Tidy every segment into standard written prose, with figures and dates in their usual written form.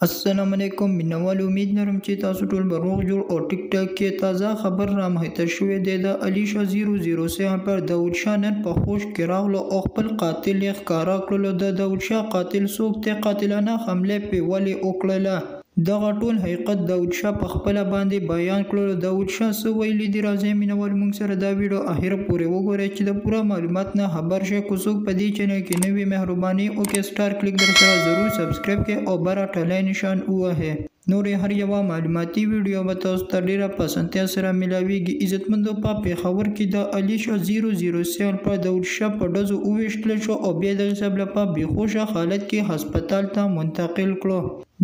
السلام علیکم مینوال، امید لرم چې تاسو ټول به روغ جوړ او ټیک ټاک کې. تازه خبر را مخته شوې ده د علیشه 007 پر داود شاه نن په خوش کې راغلو او خپل قاتل یې ښکارا کړلو. د داود شاه قاتل څوک دی؟ قاتلانه حمله پې ولې وکړله؟ دغه ټول حقیقت داود شاه په خپله باندې بیان کړلو. داود شاه څه ویلي دي؟ راځئ مینوال موږ سره دا ویډیو اخر پورې وګورئ چې د پوره معلومات نه خبر شئ. که څوک په دې چینل کې نوی مهرباني وکړئ سټار کلیک در سره ضرور سبسکرایب کړئ او بره ټلی نشان ووهئ. نورې هر یوه معلوماتي ویډیو به تاسو ته ډیره په اسانتیا سره میلاویږي. عزتمندو، په پېښور کې د علیشه 007 په داود شاه په ډزو وویشتل شو او بیا د حساب له په بېهوشه حالت کې هسپتال ته منتقل کړو.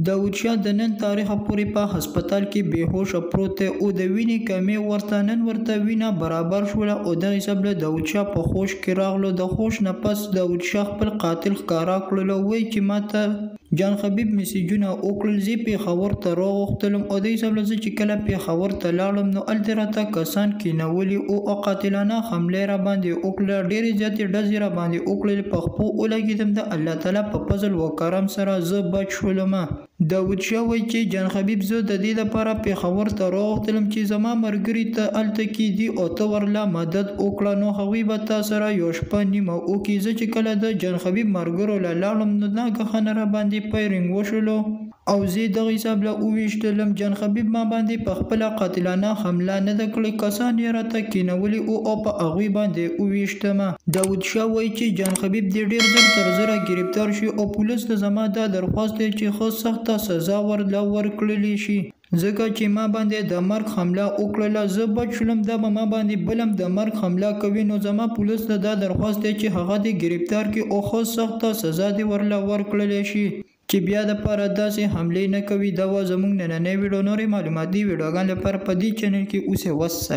داود شاه د نن تاریخ پورې په هسپتال کې بېهوشه پروت دی او د وینې کمې ورته وینه برابر شوله او د حساب له داود شاه په خوش کې راغلو. د خوش نه پس داود شاه خپل قاتل ښکارا کړلو. وایي چې ماته جان خبیب میسیجونه وکړل، زه پېښور ته راوغوښتلم او د حساب له زه چې کله پېښور ته لاړم نو هلته راته کسان کېنولي او قاتلانه حمله را باندې وکړله. ډېرې زیاتې ډزې را باندې وکړلې. په خپو ولګېدم، د الله تعالی په فضل و کرم سره زه بچ شولم. داود شاه وایي چې جان خبیب زه د دې لپاره پېښور ته راوغوښتلم چې زما ملګري ته هلته کې دي او ته ورله مدد وکړه نو هغوی به تا سره یو شپه نیمه وکړي. زه چې کله د جان خبیب ملګرو له لاړم نو ناګهانه را باندې فایرنګ وشولو او زه دغه حساب له وویشتلم. جان خبیب ما باندې په خپله قاتلانه حمله نه ده کړې، کسان یې راته کېنولي او په هغوی باندې وویشتم. داود شاه وایي چې جان خبیب دې ډېر زر تر زره ګرفتار شي او پولیس ته زما دا درخواست دی چې ښه سخته سزا ورله ورکړلی شي ځکه چې ما باندې د مرګ حمله وکړله. زه بچ شولم، دا به ما باندې بلم د مرګ حمله کوي نو زما پولیس ته دا درخواست دی چې هغه دې ګرفتار کړي او ښه سخته سزا دې ورله ورکړلی شي چې بیا دپاره داسې حملې نه کوي. دا وه زموږ نننۍ ویډیو. نورې معلوماتي ویډیوګانو لپاره په دې چینل کې اوسئ. والسلام.